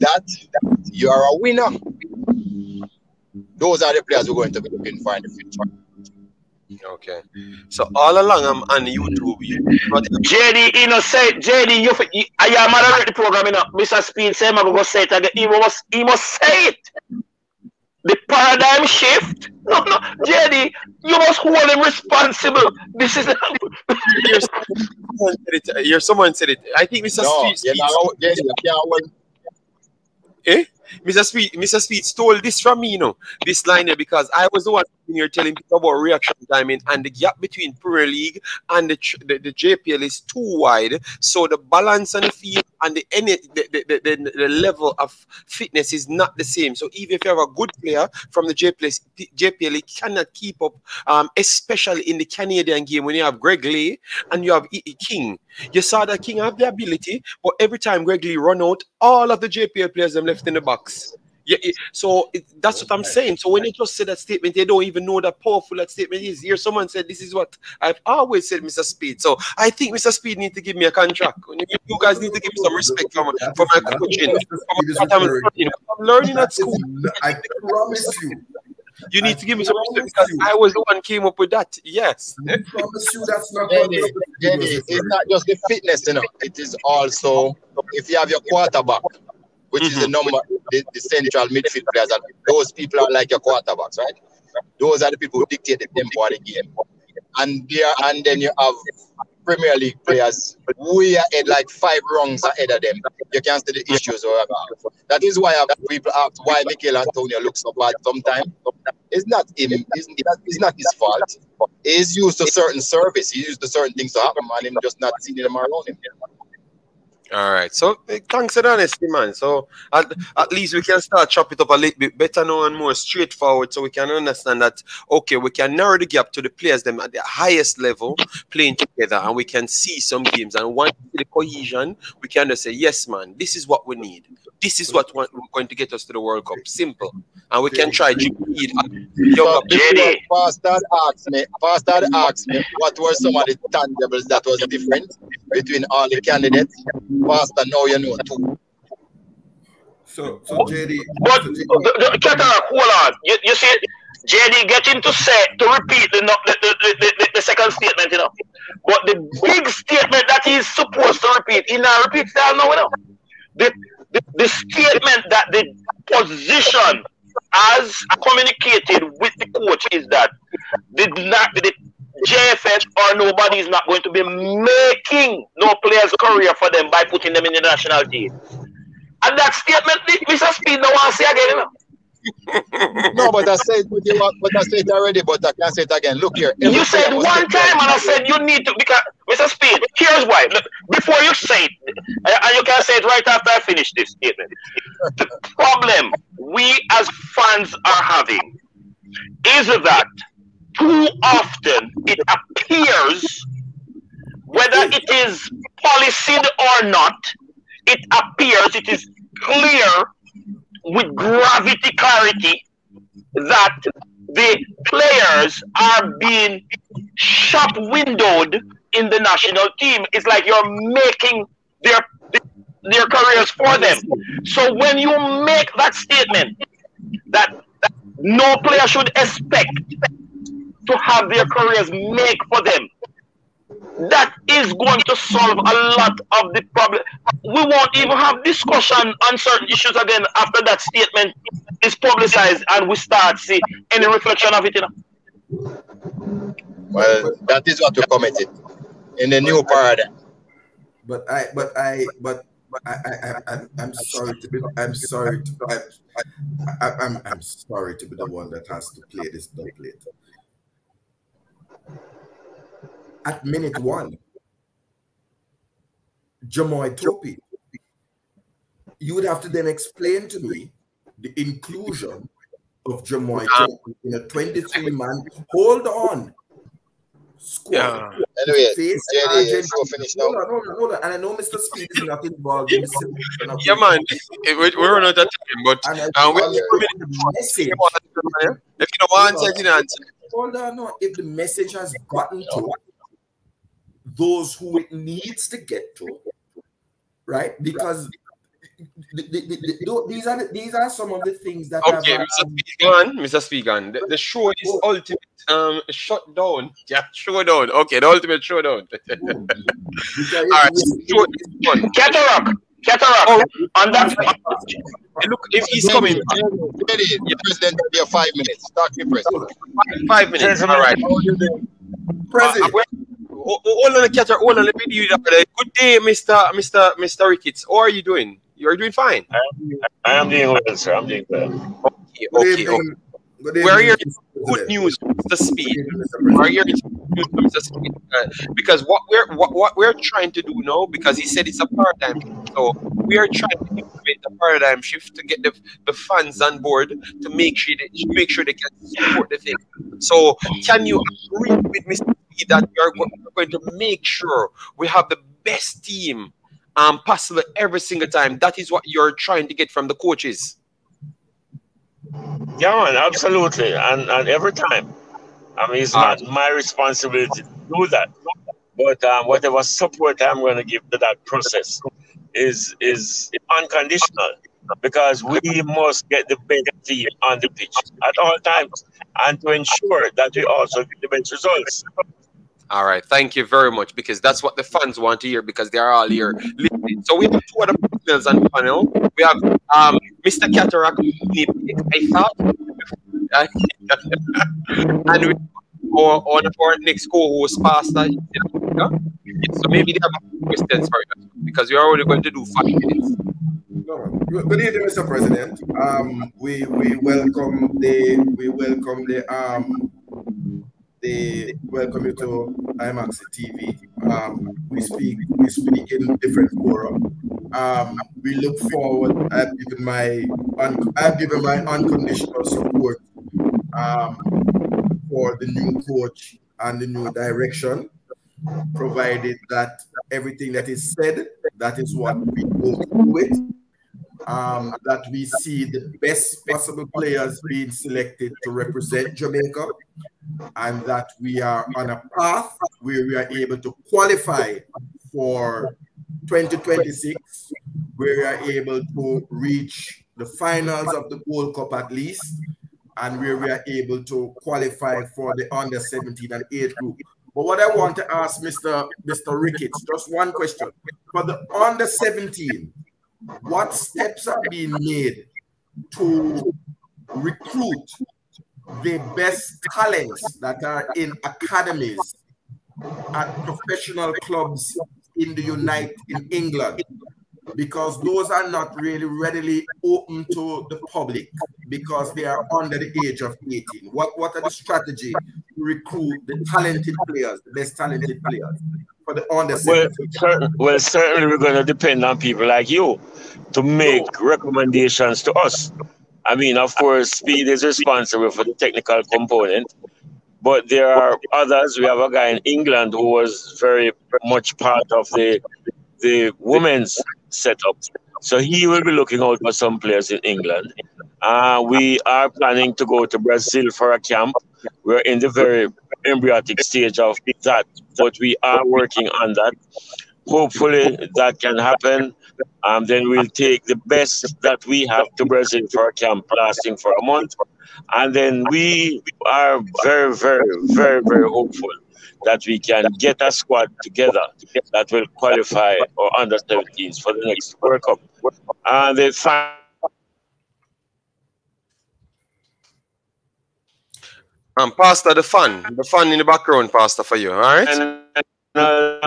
that you are a winner. Those are the players we're going to be looking for in the future. Okay. So all along I'm on YouTube. JD, I am moderating the program, Mr. Speed say I'm gonna say it again. He must say it. The paradigm shift. No, JD, you must hold him responsible. This is someone said it. I think Mr. Speed. Mr. Speed stole this from me, this line here, because I was the one here telling people about reaction timing, and the gap between Premier League and the JPL is too wide. So the balance on the field and the level of fitness is not the same. So even if you have a good player from the JPL, he cannot keep up, especially in the Canadian game when you have Greg Lee and you have King. You saw that King have the ability, but every time Greg Lee run out, all of the JPL players them left in the box. So that's what I'm saying. So when you just say that statement, they don't even know that powerful that statement is. Here, someone said, this is what I've always said, Mr. Speed. So I think Mr. Speed needs to give me a contract. You guys need to give me some respect for my coaching. I'm learning at school. I promise you. You need to give me some respect because I was the one who came up with that. Yes. I promise you that's not it's not just the fitness, It is also if you have your quarterback, which is the central midfield players, and those people are like your quarterbacks, right? Those are the people who dictate the tempo of the game. And then you have Premier League players way ahead, like 5 rungs ahead of them. You can't see the issues or whatever. That is why people ask why Michael Antonio looks so bad sometimes. It's not him. It's not his fault. He's used to certain service. He's used to certain things to happen, and him just not seeing them around him. All right. So thanks for the honesty, man. So at least we can start chop it up a little bit better now and more straightforward, so we can understand that, okay, we can narrow the gap to the players them at the highest level playing together, and we can see some games. And once the cohesion, we can just say, yes, man, this is what we need. This is what we're going to get us to the World Cup. Simple. And we can try to lead. Pastor asked me what were some of the tangibles that was different between all the candidates. Pastor, now you know too. So JD. But Katarock, hold on. You see, JD getting to repeat the second statement, But the big statement that he's supposed to repeat, he now repeats that now, The statement that the position as communicated with the coach is that the JFS or nobody is not going to be making no player's career for them by putting them in the national team. And that statement, Mr. Speed, no one say again, No, but I said it already, but I can't say it again. Look here. You said one time, and I said you need to, because Mr. Speed, here's why. Look, before you say it, and you can say it right after I finish this statement. The problem we as fans are having is that too often it appears, whether it is policed or not, it appears, it is clear with gravity clarity that the players are being shop windowed in the national team. It's like you're making their careers for them. So when you make that statement that no player should expect to have their careers make for them, that is going to solve a lot of the problem. We won't even have discussion on certain issues again after that statement is publicized and we start see any reflection of it. You know? Well, that is what we committed in the new paradigm. I'm sorry to be. I'm sorry to be the one that has to play this doublet. At minute 1, Jamoy Topi, you would have to then explain to me the inclusion of Jamoy Topi in a 23-man. Hold on. Squad. Yeah. Anyway, finish now. Hold on. And I know Mr. Speid is not involved in this. Yeah, man. We're not that time, but if you don't want to answer. Hold on, no. If the message has gotten to those who it needs to get to, right? Because these are some of the things that. Okay, Mr. Speid, the show is ultimate shutdown. Yeah, showdown. Okay, the ultimate showdown. All right, Katarock. On that. Look, if he's coming, the president will be 5 minutes. Start your president. 5 minutes. All right. President. Hold on, Katarock. Hold on. Let me do that. Good day, Mr. Ricketts. How are you doing? You're doing fine. I am doing well, sir. I'm doing well. Okay. Where are your good news, Mr. Speid? Where are your good news, Mr. Speid? Because what we're trying to do now, because he said it's a paradigm shift, so we are trying to implement the paradigm shift to get the fans on board to make sure they can support the thing. So can you agree with Mr. Speid that we are going to make sure we have the best team possible every single time? That is what you're trying to get from the coaches. Yeah, man, absolutely. And every time. I mean, it's not my responsibility to do that. But whatever support I'm going to give to that process is unconditional, because we must get the best team on the pitch at all times and to ensure that we also get the best results. All right, thank you very much, because that's what the fans want to hear, because they are all here listening. So we have two other panels on the panel. We have Mr. Katarock, I thought, and we on our next co-host, Pastor. So maybe they have questions for you, because we are only going to do 5 minutes. Good evening, Mr. President. We welcome you to Imaxit TV. We speak in different forum. We look forward. I've given my unconditional support for the new coach and the new direction, provided that everything that is said, that is what we go through with. That we see the best possible players being selected to represent Jamaica, and that we are on a path where we are able to qualify for 2026, where we are able to reach the finals of the World Cup at least, and where we are able to qualify for the under 17 and 8 group. But what I want to ask Mr. Ricketts, just one question. For the under 17, what steps are being made to recruit the best talents that are in academies at professional clubs in England? Because those are not really readily open to the public because they are under the age of 18. What are the strategies to recruit the talented players, the best talented players for the under 17? Well, certainly we're going to depend on people like you to make recommendations to us. I mean, of course, Speid is responsible for the technical component, but there are others. We have a guy in England who was very much part of the women's setup. So he will be looking out for some players in England. We are planning to go to Brazil for a camp. We're in the very embryonic stage of that, but we are working on that. hopefully that can happen. Then we'll take the best that we have to Brazil for a camp lasting for a month. And then we are very, very, very, very hopeful that we can get a squad together that will qualify our under-17s for the next World Cup. And the Pastor, the fun in the background, Pastor, for you, all right? I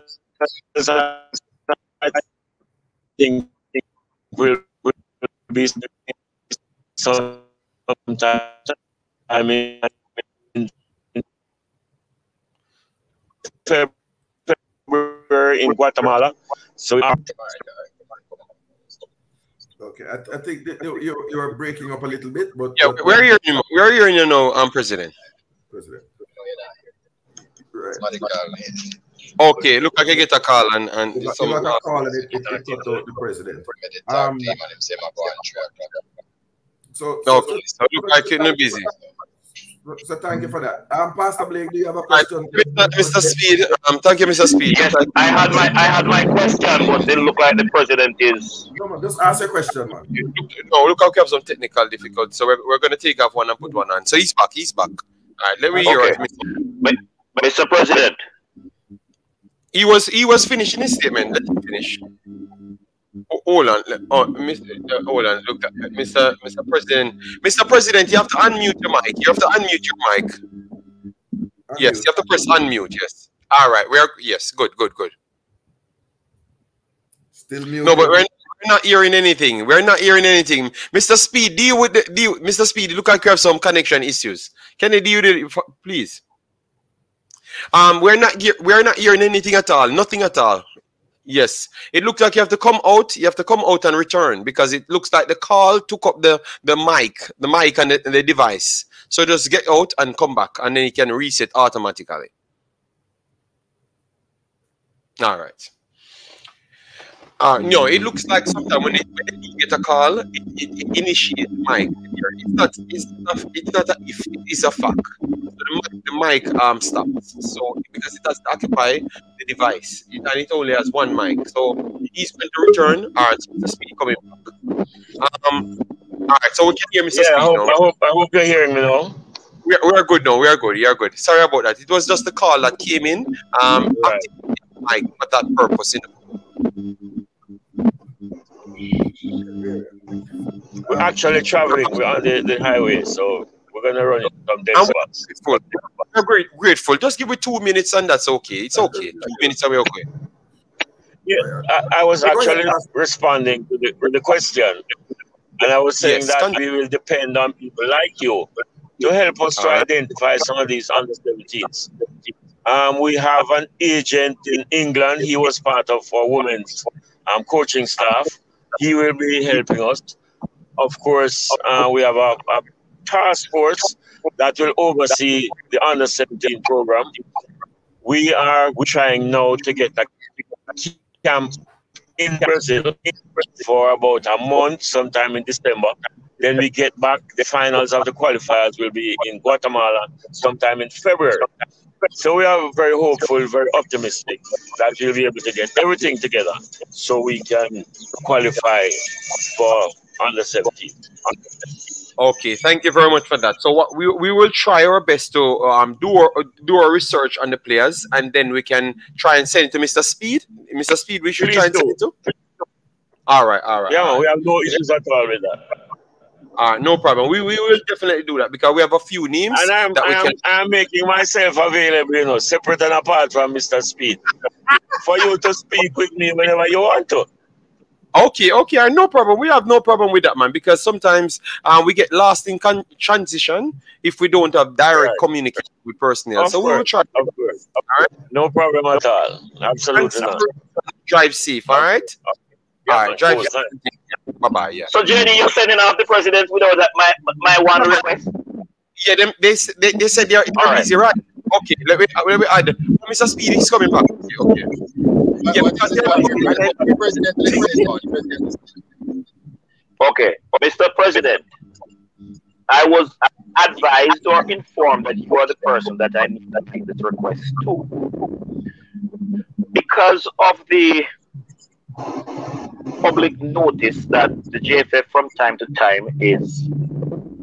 think will be sometime in February in Guatemala. So okay, I think that you're breaking up a little bit, but yeah, we're hearing you now, President. Right. Okay, look, I can get a call and some got a call and it cut out the president. So look like you're busy. So thank you for that. Pastor Blake, do you have a question? Mr. Speid, thank you, Mr. Speid. Yes, I had my question, but it look like the president is. No, man, just ask a question, man. No, look how we have some technical difficulties. So we're going to take off one and put one on. So he's back. All right, let me hear it. Mr. President. He was finishing his statement. Let him finish. Hold on. Hold on. Look, Mr. President. Mr. President, you have to unmute your mic. Yes, you have to press unmute. Yes. All right. Yes. Good. Still mute. No, but we're not hearing anything. Mr. Speid, Mr. Speid, look like you have some connection issues. Can you deal with it, please? We're not hearing anything at all. Nothing at all. Yes, it looks like you have to come out. You have to come out and return because it looks like the call took up the mic and the device. So just get out and come back, and then you can reset automatically. All right. No, it looks like sometimes when you get a call, it initiates the mic. It's not a if, it's a fact. So the mic stops. So because it has to occupy the device, and it only has one mic. So he's going to return. All right, so Mr. Speid coming back. All right, so we can hear Mr. Speid now. I hope you're hearing me now. We're good now. You're good. Sorry about that. It was just the call that came in. Right. Mic for that purpose. We're actually traveling. We're on the highway, so we're gonna run it from dead spots. We're grateful. Just give it 2 minutes, and that's okay. It's okay. 2 minutes, and we're okay. Yeah, I was actually responding to the question, and I was saying that we will depend on people like you to help us to identify some of these under-17s. We have an agent in England. He was part of our women's coaching staff. He will be helping us. Of course, we have a task force that will oversee the under-17 program. We are trying now to get a camp in Brazil for about a month, sometime in December. Then we get back. The finals of the qualifiers will be in Guatemala sometime in February. So we are very hopeful, very optimistic that we'll be able to get everything together so we can qualify for under-17. Okay, thank you very much for that. So what we will try our best to do our research on the players, and then we can try and send it to Mr. Speid. Mr. Speid, we should try and send it to. All right. Yeah, we have no issues at all with that. No problem. We will definitely do that because we have a few names. And I'm making myself available, separate and apart from Mr. Speid, for you to speak with me whenever you want to. Okay, no problem. We have no problem with that, man, because sometimes we get lost in transition if we don't have direct communication with personnel. So we will try. Of course. All right? No problem at all. Absolutely not. Drive safe, all right? Yeah, all right, drive safe. Bye-bye, yeah. So, Jenny, you're sending off the president without that, my one request? Yeah, they said they're busy, right? Okay, let me add. Mr. Speid is coming back. Okay. Okay, Mr. President, I was advised or informed that you are the person that I need to make this request to. because of the public notice that the JFF from time to time is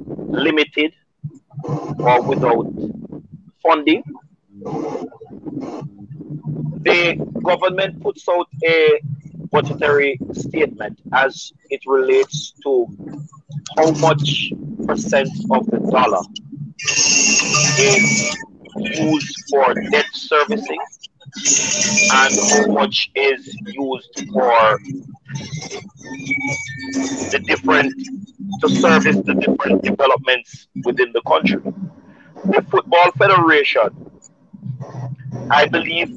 limited or without funding, the government puts out a budgetary statement as it relates to how much percent of the dollar is used for debt servicing and how much is used for the different, to service the different developments within the country. The Football Federation, I believe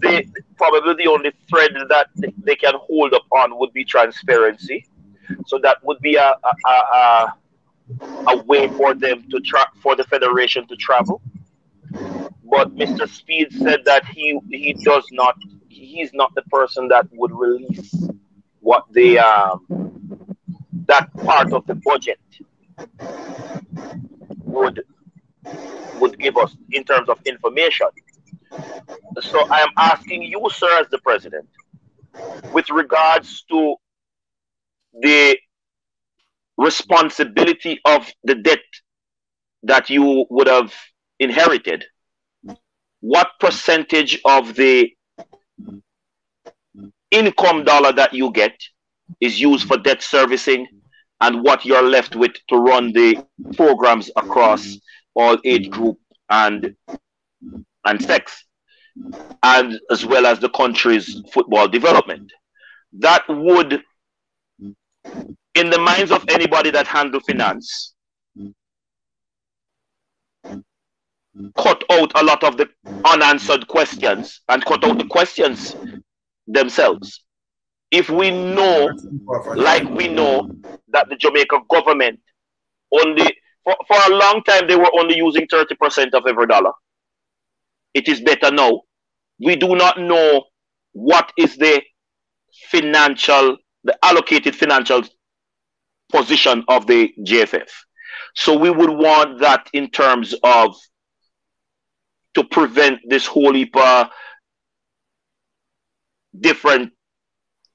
probably the only thread that they can hold up on would be transparency. So that would be a way for them to for the federation to travel. But Mr. Speid said that he's not the person that would release what the that part of the budget would give us in terms of information. So I am asking you, sir, as the president, with regards to the responsibility of the debt that you would have inherited, what percentage of the income dollar that you get is used for debt servicing, and what you're left with to run the programs across all age group and sex, and as well as the country's football development? That would, in the minds of anybody that handle finance, cut out a lot of the unanswered questions and cut out the questions themselves. If we know, like we know, that the Jamaica government only, for a long time, they were only using 30% of every dollar. It is better now. We do not know what is the allocated financial position of the JFF. So we would want that in terms of, to prevent this whole heap of different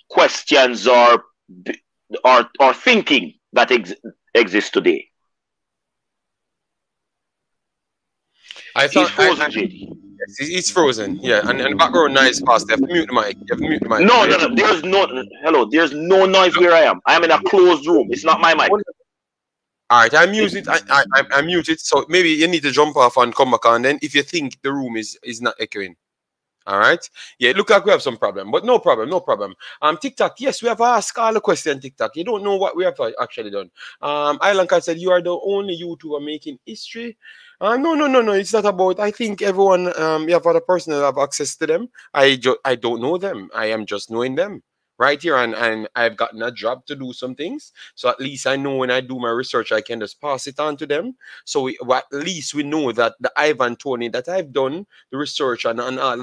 questions or thinking that exists today. I thought he's frozen, JD. Yes, he's frozen. Yeah, and the background noise fast. You have to mute the mic. No. There's There's no noise where I am. I am in a closed room. It's not my mic. All right, I mute it. I mute it. So maybe you need to jump off and come back on. Then if you think the room is not echoing. All right. Yeah, it look like we have some problem, but no problem. TikTok, yes, we have asked all the question. TikTok, you don't know what we have actually done. Islander said you are the only YouTuber making history. No. It's not about. I think everyone, you have other person that have access to them. I don't know them. I am just knowing them right here, and I've gotten a job to do some things. So at least I know when I do my research, I can just pass it on to them. So at least we know that the Ivan Tony that I've done the research and all